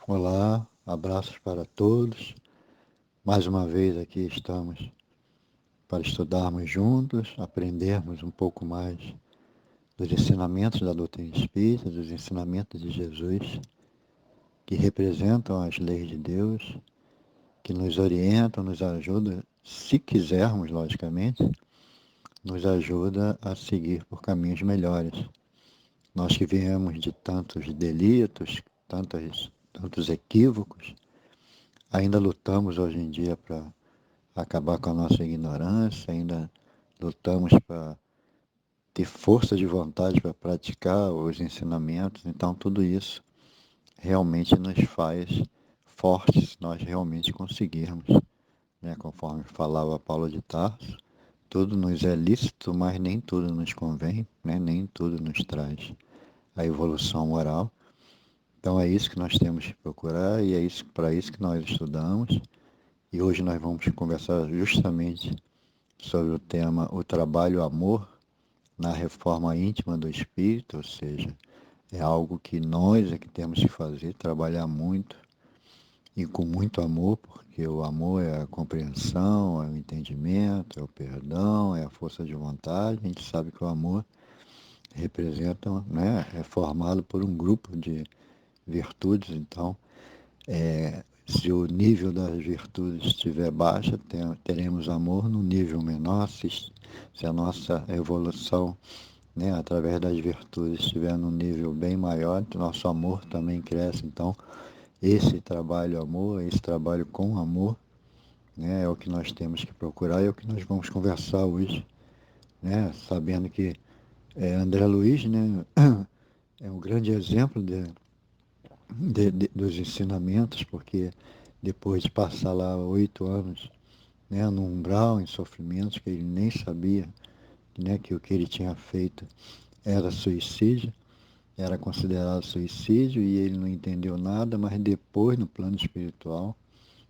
Olá, abraços para todos. Mais uma vez aqui estamos para estudarmos juntos, aprendermos um pouco mais dos ensinamentos da doutrina espírita, dos ensinamentos de Jesus, que representam as leis de Deus, que nos orientam, nos ajudam, se quisermos, logicamente, nos ajuda a seguir por caminhos melhores. Nós que viemos de tantos delitos, tantos equívocos, ainda lutamos hoje em dia para acabar com a nossa ignorância, ainda lutamos para ter força de vontade para praticar os ensinamentos. Então, tudo isso realmente nos faz fortes se nós realmente conseguirmos, né? Conforme falava Paulo de Tarso, tudo nos é lícito, mas nem tudo nos convém, né? Nem tudo nos traz a evolução moral. Então, é isso que nós temos que procurar e é isso, para isso que nós estudamos. E hoje nós vamos conversar justamente sobre o tema O Trabalho Amor na Reforma Íntima do Espírito, ou seja, é algo que nós é que temos que fazer, trabalhar muito e com muito amor, porque o amor é a compreensão, é o entendimento, é o perdão, é a força de vontade. A gente sabe que o amor representa, né, é formado por um grupo de virtudes, então se o nível das virtudes estiver baixa, teremos amor no nível menor. Se a nossa evolução, né, através das virtudes estiver num nível bem maior, nosso amor também cresce. Então, esse trabalho amor, esse trabalho com amor, né, é o que nós temos que procurar e é o que nós vamos conversar hoje, né, sabendo que André Luiz, né, é um grande exemplo dos ensinamentos, porque depois de passar lá 8 anos, né, no umbral, em sofrimentos, que ele nem sabia, né, que o que ele tinha feito era suicídio, era considerado suicídio e ele não entendeu nada, mas depois, no plano espiritual,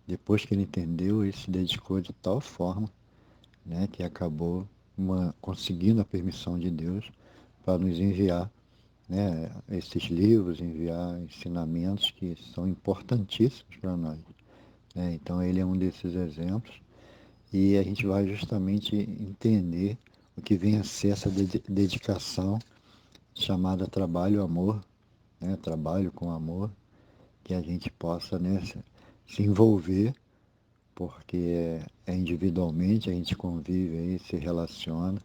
depois que ele entendeu, ele se dedicou de tal forma, né, que acabou conseguindo a permissão de Deus para nos enviar, né, esses livros, enviar ensinamentos que são importantíssimos para nós, né? Então ele é um desses exemplos e a gente vai justamente entender o que vem a ser essa dedicação chamada trabalho-amor, né? Trabalho com amor, que a gente possa, né, se envolver, porque é individualmente, a gente convive aí, se relaciona,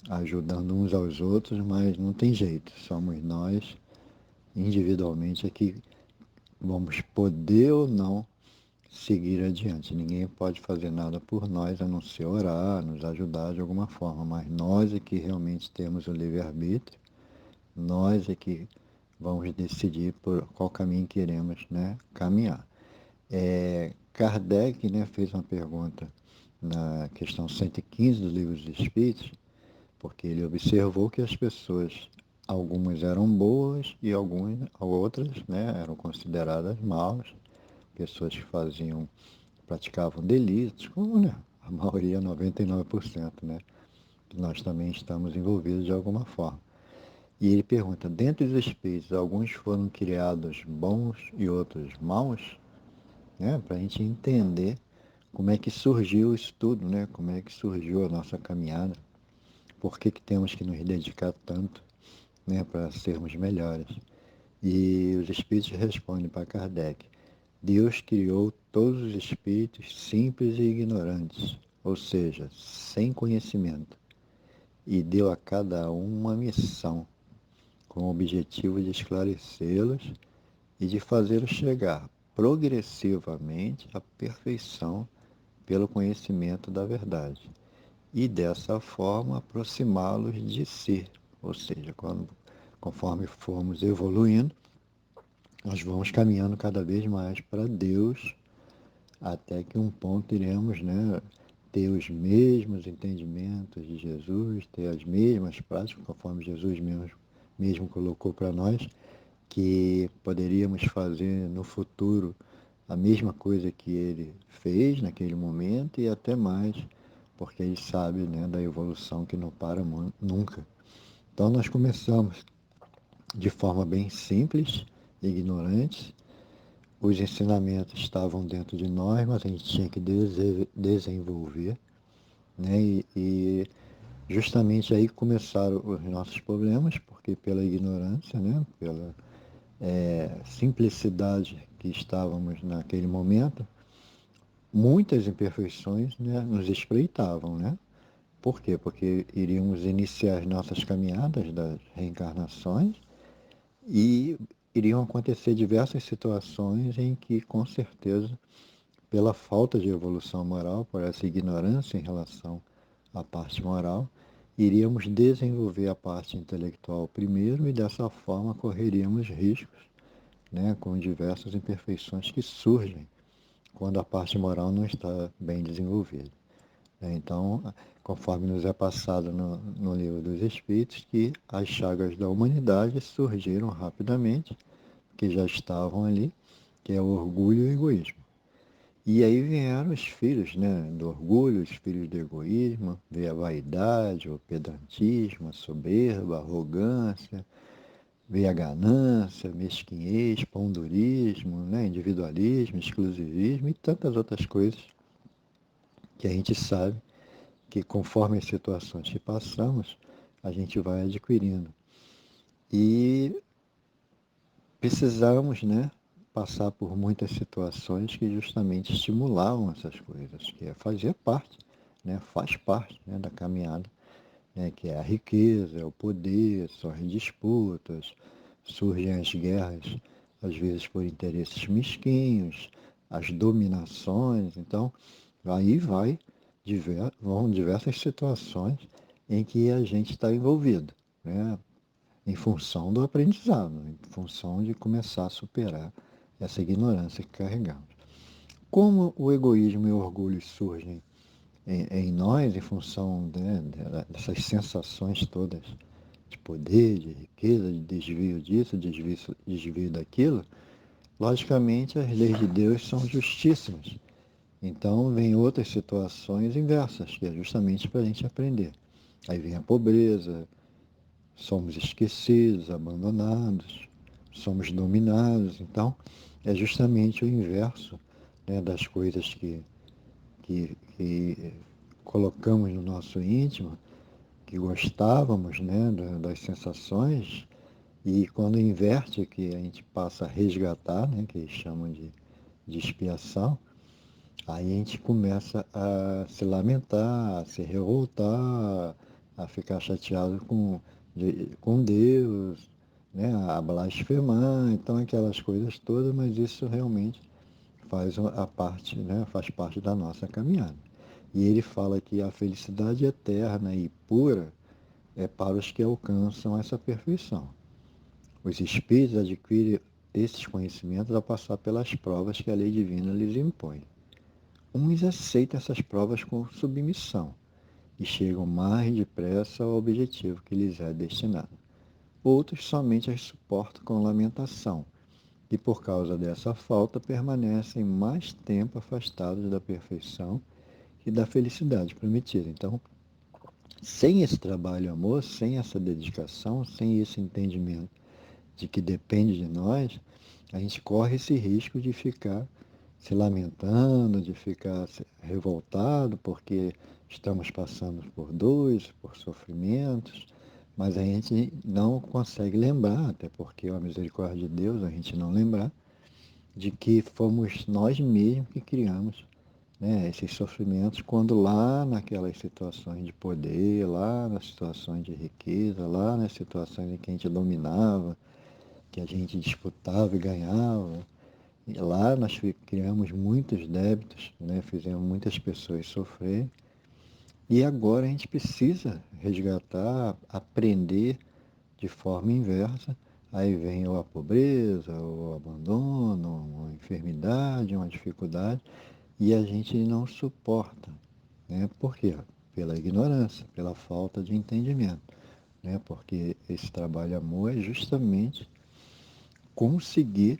ajudando uns aos outros, mas não tem jeito, somos nós, individualmente, é que vamos poder ou não seguir adiante. Ninguém pode fazer nada por nós a não ser orar, nos ajudar de alguma forma, mas nós é que realmente temos o livre-arbítrio, nós é que vamos decidir por qual caminho queremos, né, caminhar. Kardec, né, fez uma pergunta na questão 115 do Livro dos Espíritos, porque ele observou que as pessoas, algumas eram boas e algumas, outras, né, eram consideradas maus, pessoas que praticavam delitos, como, né, a maioria, 99%, né, que nós também estamos envolvidos de alguma forma. E ele pergunta, dentre os espíritos, alguns foram criados bons e outros maus, né, para a gente entender como é que surgiu isso tudo, né, como é que surgiu a nossa caminhada, por que temos que nos dedicar tanto, né, para sermos melhores. E os espíritos respondem para Kardec, Deus criou todos os espíritos simples e ignorantes, ou seja, sem conhecimento, e deu a cada um uma missão, com o objetivo de esclarecê-los e de fazê-los chegar progressivamente à perfeição pelo conhecimento da verdade, e dessa forma aproximá-los de si, ou seja, conforme formos evoluindo, nós vamos caminhando cada vez mais para Deus, até que um ponto iremos, né, ter os mesmos entendimentos de Jesus, ter as mesmas práticas, conforme Jesus mesmo colocou para nós, que poderíamos fazer no futuro a mesma coisa que ele fez naquele momento e até mais, porque ele sabe, né, da evolução que não para nunca. Então nós começamos de forma bem simples, ignorantes, os ensinamentos estavam dentro de nós, mas a gente tinha que desenvolver, né? E justamente aí começaram os nossos problemas, porque pela ignorância, né? Pela simplicidade que estávamos naquele momento, muitas imperfeições, né, nos espreitavam, né? Por quê? Porque iríamos iniciar as nossas caminhadas das reencarnações e iriam acontecer diversas situações em que, com certeza, pela falta de evolução moral, por essa ignorância em relação à parte moral, iríamos desenvolver a parte intelectual primeiro e dessa forma correríamos riscos, né, com diversas imperfeições que surgem quando a parte moral não está bem desenvolvida. Então, conforme nos é passado no livro dos Espíritos, que as chagas da humanidade surgiram rapidamente, que já estavam ali, que é o orgulho e o egoísmo. E aí vieram os filhos, né, do orgulho, os filhos do egoísmo, veio a vaidade, o pedantismo, a soberba, a arrogância, veio a ganância, mesquinhez, pondurismo, né, individualismo, exclusivismo e tantas outras coisas que a gente sabe que conforme as situações que passamos, a gente vai adquirindo. E precisamos, né, passar por muitas situações que justamente estimulavam essas coisas, que é fazer parte, né, faz parte, né, da caminhada, né, que é a riqueza, é o poder, são as disputas, surgem as guerras, às vezes por interesses mesquinhos, as dominações, então aí vão diversas situações em que a gente está envolvido, né? Em função do aprendizado, em função de começar a superar essa ignorância que carregamos. Como o egoísmo e o orgulho surgem em nós, em função, né, dessas sensações todas de poder, de riqueza, de desvio disso, desvio daquilo, logicamente as leis de Deus são justíssimas. Então, vem outras situações inversas, que é justamente para a gente aprender. Aí vem a pobreza, somos esquecidos, abandonados, somos dominados. Então, é justamente o inverso, né, das coisas que colocamos no nosso íntimo, que gostávamos, né, das sensações, e quando inverte, que a gente passa a resgatar, né, que eles chamam de expiação, aí a gente começa a se lamentar, a se revoltar, a ficar chateado com Deus, né? A blasfemar, então aquelas coisas todas, mas isso realmente faz parte da nossa caminhada. E ele fala que a felicidade eterna e pura é para os que alcançam essa perfeição. Os espíritos adquirem esses conhecimentos ao passar pelas provas que a lei divina lhes impõe. Uns aceitam essas provas com submissão e chegam mais depressa ao objetivo que lhes é destinado. Outros somente as suportam com lamentação e, por causa dessa falta, permanecem mais tempo afastados da perfeição e da felicidade prometida. Então, sem esse trabalho e amor, sem essa dedicação, sem esse entendimento de que depende de nós, a gente corre esse risco de ficar se lamentando, de ficar revoltado porque estamos passando por dores, por sofrimentos, mas a gente não consegue lembrar, até porque a misericórdia de Deus, a gente não lembrar, de que fomos nós mesmos que criamos, né, esses sofrimentos, quando lá naquelas situações de poder, lá nas situações de riqueza, lá nas situações em que a gente dominava, que a gente disputava e ganhava, e lá nós criamos muitos débitos, né? Fizemos muitas pessoas sofrer. E agora a gente precisa resgatar, aprender de forma inversa. Aí vem ou a pobreza, ou o abandono, uma enfermidade, uma dificuldade, e a gente não suporta. Né? Por quê? Pela ignorância, pela falta de entendimento. Né? Porque esse trabalho amor é justamente conseguir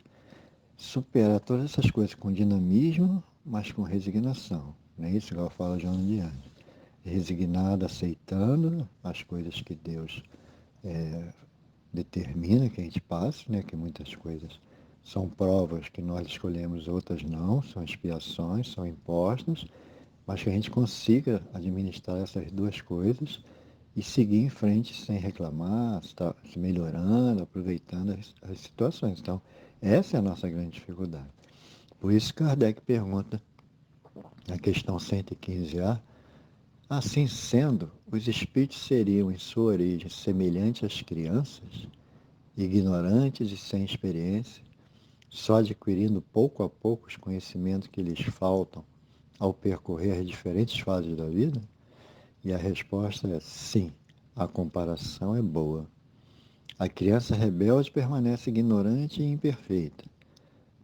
superar todas essas coisas com dinamismo, mas com resignação. Não é isso que ela fala Joana de Anjos. Resignado, aceitando as coisas que Deus determina que a gente passe, né? Que muitas coisas são provas que nós escolhemos, outras não, são expiações, são impostas, mas que a gente consiga administrar essas duas coisas e seguir em frente sem reclamar, estar se melhorando, aproveitando as situações. Então, essa é a nossa grande dificuldade. Por isso Kardec pergunta na questão 115A, assim sendo, os espíritos seriam em sua origem semelhantes às crianças, ignorantes e sem experiência, só adquirindo pouco a pouco os conhecimentos que lhes faltam ao percorrer as diferentes fases da vida? E a resposta é sim, a comparação é boa. A criança rebelde permanece ignorante e imperfeita.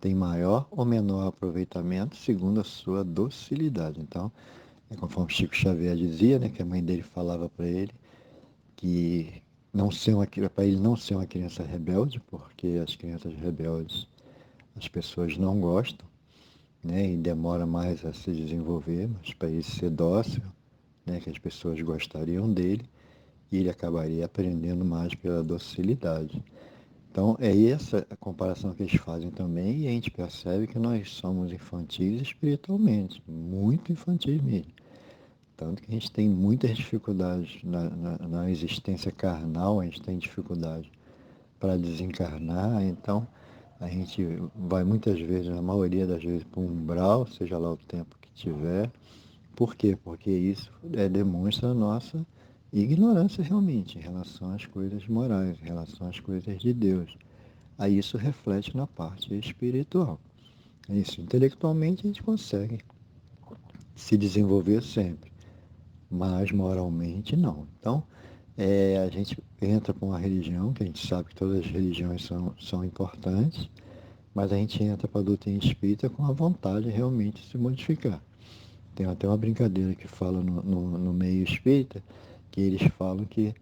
Tem maior ou menor aproveitamento segundo a sua docilidade. Então, é conforme Chico Xavier dizia, né, que a mãe dele falava para ele que para ele não ser uma criança rebelde, porque as crianças rebeldes as pessoas não gostam, né, e demora mais a se desenvolver, mas para ele ser dócil, né, que as pessoas gostariam dele, e ele acabaria aprendendo mais pela docilidade. Então, é essa a comparação que eles fazem também, e a gente percebe que nós somos infantis espiritualmente, muito infantis mesmo. Tanto que a gente tem muitas dificuldades na existência carnal, a gente tem dificuldade para desencarnar, então a gente vai muitas vezes, na maioria das vezes, para um umbral, seja lá o tempo que tiver. Por quê? Porque isso demonstra a nossa ignorância realmente em relação às coisas morais, em relação às coisas de Deus. Aí isso reflete na parte espiritual. É isso, intelectualmente a gente consegue se desenvolver sempre, mas moralmente não. Então, a gente entra para uma religião, que a gente sabe que todas as religiões são importantes, mas a gente entra para a doutrina espírita com a vontade de realmente se modificar. Tem até uma brincadeira que fala no meio espírita, que eles falam que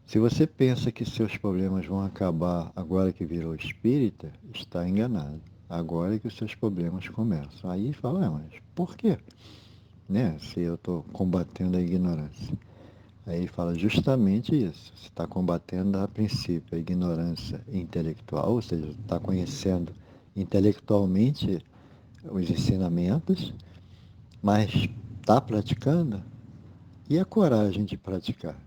se você pensa que seus problemas vão acabar agora que virou espírita, está enganado. Agora é que os seus problemas começam. Aí fala, mas por quê? Né? Se eu estou combatendo a ignorância. Aí ele fala justamente isso. Você está combatendo a princípio a ignorância intelectual, ou seja, está conhecendo intelectualmente os ensinamentos, mas está praticando? E a coragem de praticar?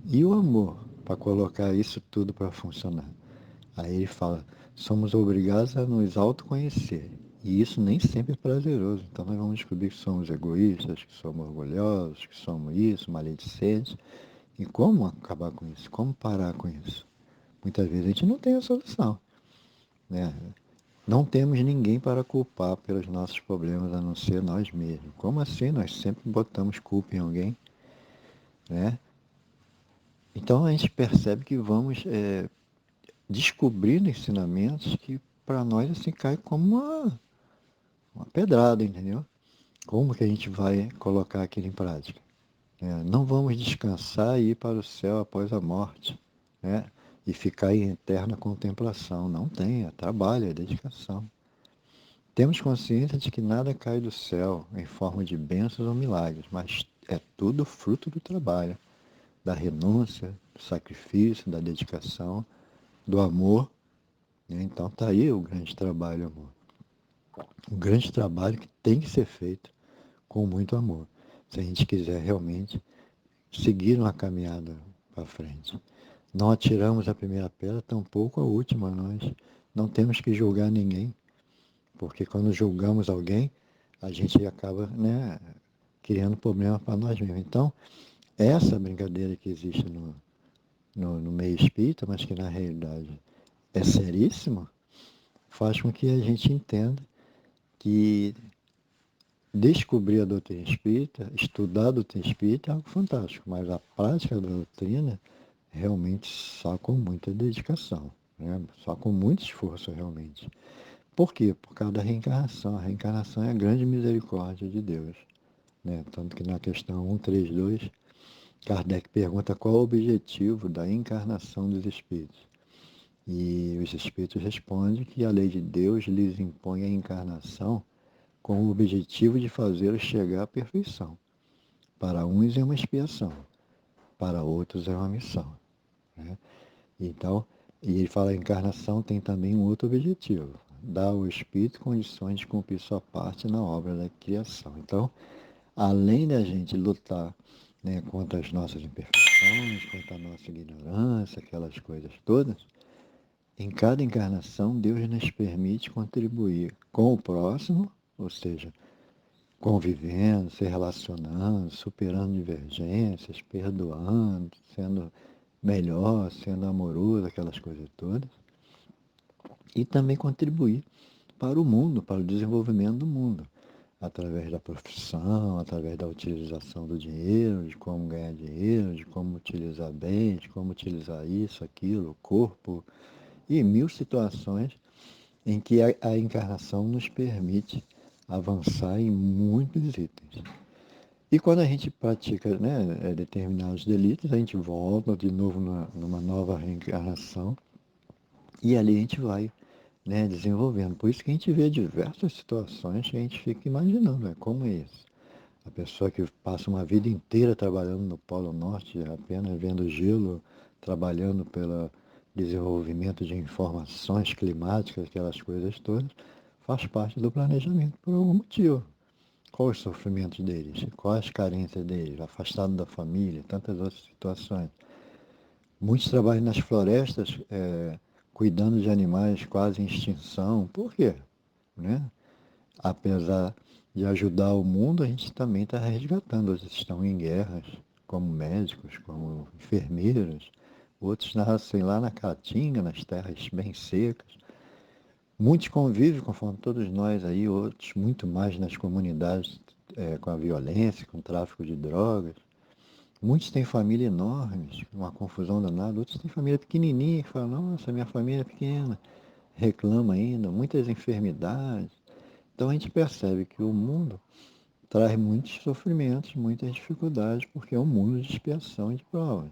E o amor para colocar isso tudo para funcionar? Aí ele fala, somos obrigados a nos autoconhecer. E isso nem sempre é prazeroso. Então nós vamos descobrir que somos egoístas, que somos orgulhosos, que somos isso, maledicentes. E como acabar com isso? Como parar com isso? Muitas vezes a gente não tem a solução, né? Não temos ninguém para culpar pelos nossos problemas a não ser nós mesmos. Como assim? Nós sempre botamos culpa em alguém, né? Então a gente percebe que vamos descobrindo ensinamentos que para nós assim cai como uma pedrada, entendeu? Como que a gente vai colocar aquilo em prática? Não vamos descansar e ir para o céu após a morte, né? E ficar em eterna contemplação. Não tem, é trabalho, é dedicação. Temos consciência de que nada cai do céu em forma de bênçãos ou milagres, mas é tudo fruto do trabalho, da renúncia, do sacrifício, da dedicação, do amor, né? Então está aí o grande trabalho, amor. O grande trabalho que tem que ser feito com muito amor, se a gente quiser realmente seguir uma caminhada para frente. Não atiramos a primeira pedra, tampouco a última. Nós não temos que julgar ninguém, porque quando julgamos alguém, a gente acaba, né, criando problema para nós mesmos. Então, essa brincadeira que existe no meio espírita, mas que na realidade é seríssima, faz com que a gente entenda que descobrir a doutrina espírita, estudar a doutrina espírita é algo fantástico, mas a prática da doutrina realmente só com muita dedicação, né? Só com muito esforço realmente. Por quê? Por causa da reencarnação. A reencarnação é a grande misericórdia de Deus, né? Tanto que na questão 132, Kardec pergunta qual é o objetivo da encarnação dos espíritos. E os espíritos respondem que a lei de Deus lhes impõe a encarnação com o objetivo de fazê-los chegar à perfeição. Para uns é uma expiação, para outros é uma missão, né? Então, E ele fala, a encarnação tem também um outro objetivo, dar ao espírito condições de cumprir sua parte na obra da criação. Então, além da gente lutar, né, contra as nossas imperfeições, contra a nossa ignorância, aquelas coisas todas, em cada encarnação, Deus nos permite contribuir com o próximo, ou seja, convivendo, se relacionando, superando divergências, perdoando, sendo melhor, sendo amoroso, aquelas coisas todas, e também contribuir para o mundo, para o desenvolvimento do mundo, através da profissão, através da utilização do dinheiro, de como ganhar dinheiro, de como utilizar bem, de como utilizar isso, aquilo, o corpo, e mil situações em que a encarnação nos permite avançar em muitos itens. E quando a gente pratica, né, determinados delitos, a gente volta de novo numa nova reencarnação e ali a gente vai, né, desenvolvendo. Por isso que a gente vê diversas situações que a gente fica imaginando, né, como é isso. A pessoa que passa uma vida inteira trabalhando no Polo Norte, apenas vendo gelo, trabalhando pelo desenvolvimento de informações climáticas, aquelas coisas todas, faz parte do planejamento por algum motivo. Qual os sofrimentos deles? Quais as carências deles? Afastado da família, tantas outras situações. Muitos trabalham nas florestas, cuidando de animais quase em extinção. Por quê? Né? Apesar de ajudar o mundo, a gente também está resgatando. Outros estão em guerras, como médicos, como enfermeiros. Outros nascem lá na Caatinga, nas terras bem secas. Muitos convivem, conforme todos nós aí, outros muito mais nas comunidades, com a violência, com o tráfico de drogas. Muitos têm família enormes, uma confusão danada. Outros têm família pequenininha, que falam, nossa, minha família é pequena. Reclama ainda, muitas enfermidades. Então a gente percebe que o mundo traz muitos sofrimentos, muitas dificuldades, porque é um mundo de expiação e de provas.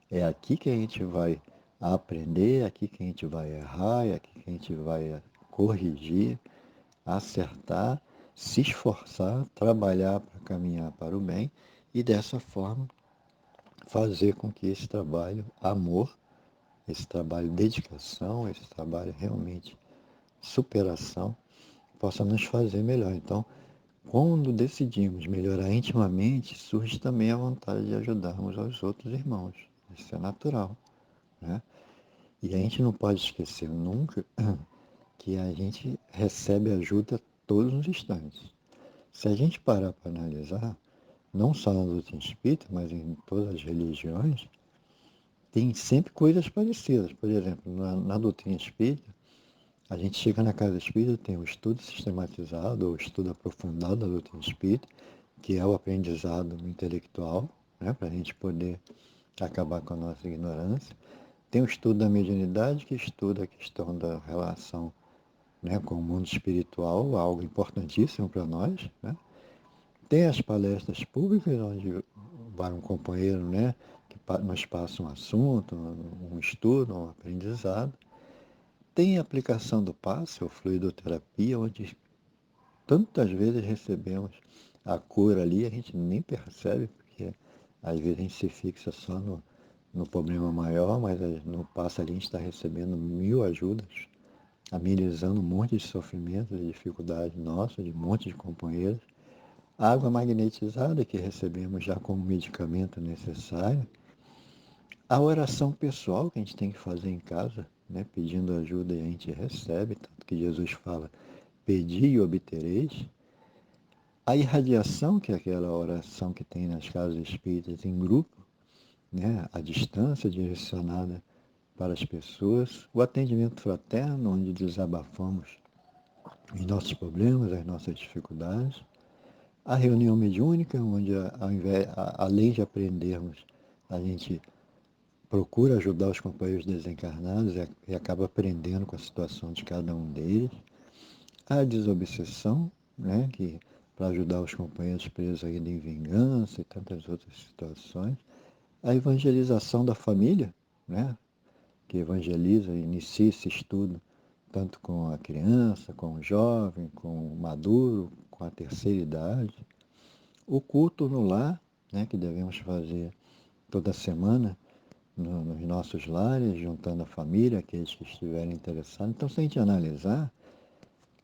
É aqui que a gente vai aprender, é aqui que a gente vai errar, é aqui que a gente vai corrigir, acertar, se esforçar, trabalhar para caminhar para o bem e dessa forma fazer com que esse trabalho, amor, esse trabalho dedicação, esse trabalho realmente superação, possa nos fazer melhor. Então, quando decidimos melhorar intimamente, surge também a vontade de ajudarmos aos outros irmãos. Isso é natural, né? E a gente não pode esquecer nunca que a gente recebe ajuda todos os instantes. Se a gente parar para analisar, não só na doutrina espírita, mas em todas as religiões, tem sempre coisas parecidas. Por exemplo, na doutrina espírita, a gente chega na casa espírita, tem o estudo sistematizado, ou estudo aprofundado da doutrina espírita, que é o aprendizado intelectual, né, para a gente poder acabar com a nossa ignorância. Tem o estudo da mediunidade, que estuda a questão da relação, né, com o mundo espiritual, algo importantíssimo para nós. Né? Tem as palestras públicas, onde vai um companheiro, né, que nos passa um assunto, um estudo, um aprendizado. Tem a aplicação do passe, ou fluidoterapia, onde tantas vezes recebemos a cura ali, a gente nem percebe, porque às vezes a gente se fixa só no problema maior, mas no passe ali a gente está recebendo mil ajudas, amenizando um monte de sofrimento, de dificuldade nossa, de um monte de companheiros. A água magnetizada que recebemos já como medicamento necessário. A oração pessoal que a gente tem que fazer em casa, né, pedindo ajuda e a gente recebe, tanto que Jesus fala, pedi e obtereis. A irradiação, que é aquela oração que tem nas casas espíritas em grupo, né, à distância, direcionada para as pessoas. O atendimento fraterno, onde desabafamos os nossos problemas, as nossas dificuldades. A reunião mediúnica, onde, além de aprendermos, a gente procura ajudar os companheiros desencarnados e acaba aprendendo com a situação de cada um deles. A desobsessão, né, que para ajudar os companheiros presos ainda em vingança e tantas outras situações. A evangelização da família, né, que evangeliza e inicia esse estudo tanto com a criança, com o jovem, com o maduro, com a terceira idade. O culto no lar, né, que devemos fazer toda semana, nos nossos lares, juntando a família, aqueles que estiverem interessados. Então, se a gente analisar,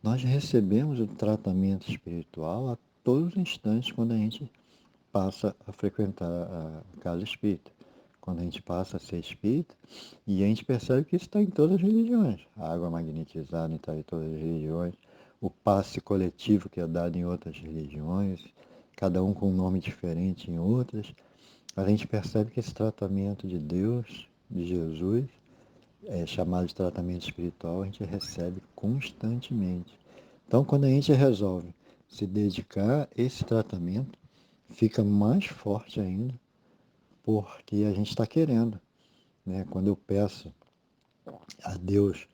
nós recebemos o tratamento espiritual a todos os instantes quando a gente passa a frequentar a casa espírita, quando a gente passa a ser espírita, e a gente percebe que isso está em todas as religiões. A água magnetizada está em todas as religiões, o passe coletivo que é dado em outras religiões, cada um com um nome diferente em outras. A gente percebe que esse tratamento de Deus, de Jesus, chamado de tratamento espiritual, a gente recebe constantemente. Então, quando a gente resolve se dedicar a esse tratamento, fica mais forte ainda, porque a gente está querendo. Né? Quando eu peço a Deus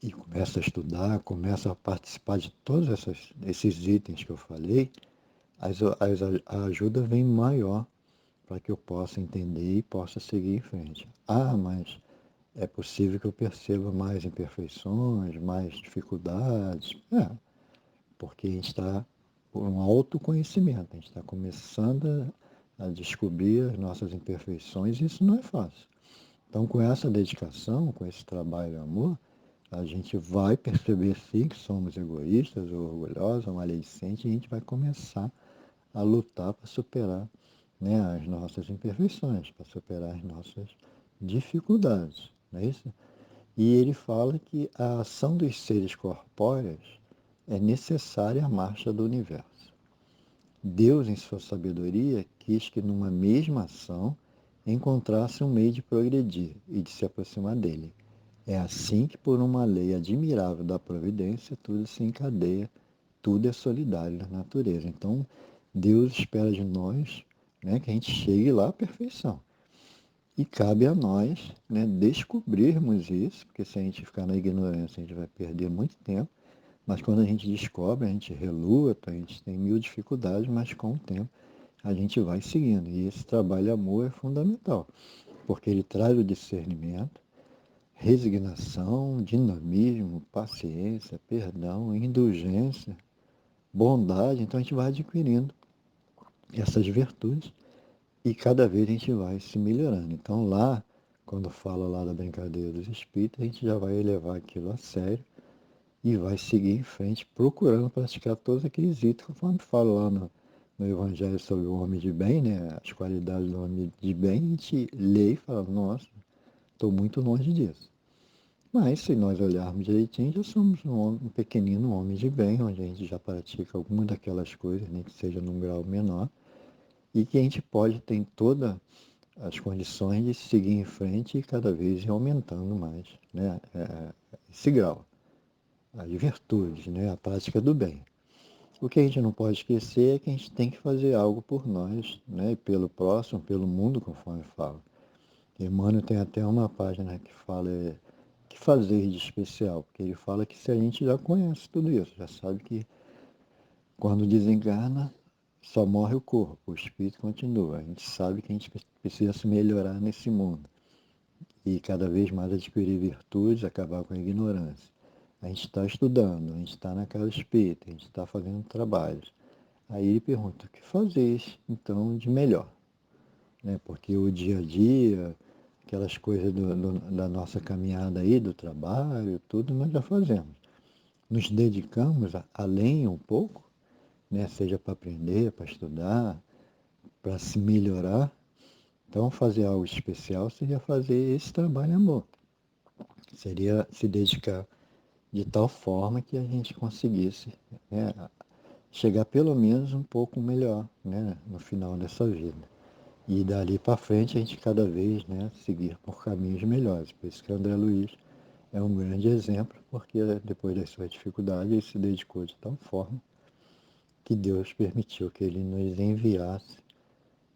e começo a estudar, começo a participar de todos esses itens que eu falei, a ajuda vem maior para que eu possa entender e possa seguir em frente. Ah, mas é possível que eu perceba mais imperfeições, mais dificuldades. Porque a gente está por um autoconhecimento, a gente está começando a descobrir as nossas imperfeições e isso não é fácil. Então, com essa dedicação, com esse trabalho de amor, a gente vai perceber sim que somos egoístas ou orgulhosos, ou maledicentes, e a gente vai começar a lutar para superar, né, as nossas imperfeições, para superar as nossas dificuldades, não é isso? E ele fala que a ação dos seres corpóreos é necessária à marcha do universo. Deus, em sua sabedoria, quis que numa mesma ação encontrasse um meio de progredir e de se aproximar dele. É assim que, por uma lei admirável da providência, tudo se encadeia, tudo é solidário na natureza. Então, Deus espera de nós, né, que a gente chegue lá à perfeição. E cabe a nós, né, descobrirmos isso, porque se a gente ficar na ignorância, a gente vai perder muito tempo. Mas quando a gente descobre, a gente reluta, a gente tem mil dificuldades, mas com o tempo a gente vai seguindo. E esse trabalho de amor é fundamental, porque ele traz o discernimento, resignação, dinamismo, paciência, perdão, indulgência, bondade. Então a gente vai adquirindo essas virtudes e cada vez a gente vai se melhorando. Então lá, quando fala lá da brincadeira dos espíritos, a gente já vai levar aquilo a sério e vai seguir em frente procurando praticar todos aqueles itens, conforme fala lá no Evangelho sobre o homem de bem, né? As qualidades do homem de bem, a gente lê e fala, nossa, estou muito longe disso. Mas se nós olharmos direitinho, já somos um pequenino homem de bem, onde a gente já pratica alguma daquelas coisas, nem que seja num grau menor, e que a gente pode ter todas as condições de seguir em frente e cada vez ir aumentando mais, né? Esse grau, as virtudes, né? A prática do bem. O que a gente não pode esquecer é que a gente tem que fazer algo por nós, né? E pelo próximo, pelo mundo, conforme fala. Emmanuel tem até uma página que fala que fazer de especial, porque ele fala que se a gente já conhece tudo isso, já sabe que quando desencarna, só morre o corpo, o espírito continua. A gente sabe que a gente precisa se melhorar nesse mundo e cada vez mais adquirir virtudes, acabar com a ignorância. A gente está estudando, a gente está na casa espírita, a gente está fazendo trabalhos. Aí ele pergunta, o que fazes então de melhor? Né? Porque o dia a dia, aquelas coisas da nossa caminhada aí, do trabalho, tudo nós já fazemos. Nos dedicamos além um pouco, né? Seja para aprender, para estudar, para se melhorar. Então fazer algo especial seria fazer esse trabalho amor. Seria se dedicar de tal forma que a gente conseguisse, né, chegar pelo menos um pouco melhor, né, no final dessa vida. E dali para frente a gente cada vez, né, seguir por caminhos melhores. Por isso que André Luiz é um grande exemplo, porque depois das suas dificuldades ele se dedicou de tal forma que Deus permitiu que ele nos enviasse,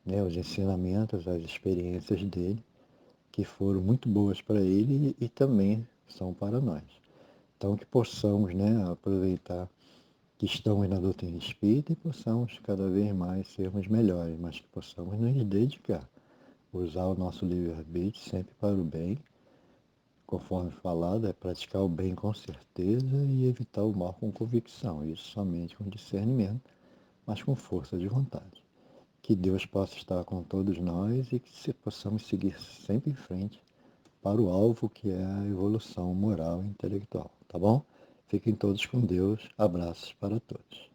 né, os ensinamentos, as experiências dele, que foram muito boas para ele e também são para nós. Então que possamos, né, aproveitar que estamos na doutrina espírita e possamos cada vez mais sermos melhores, mas que possamos nos dedicar, usar o nosso livre-arbítrio sempre para o bem, conforme falado, é praticar o bem com certeza e evitar o mal com convicção, isso somente com discernimento, mas com força de vontade. Que Deus possa estar com todos nós e que possamos seguir sempre em frente para o alvo que é a evolução moral e intelectual, tá bom? Fiquem todos com Deus. Abraços para todos.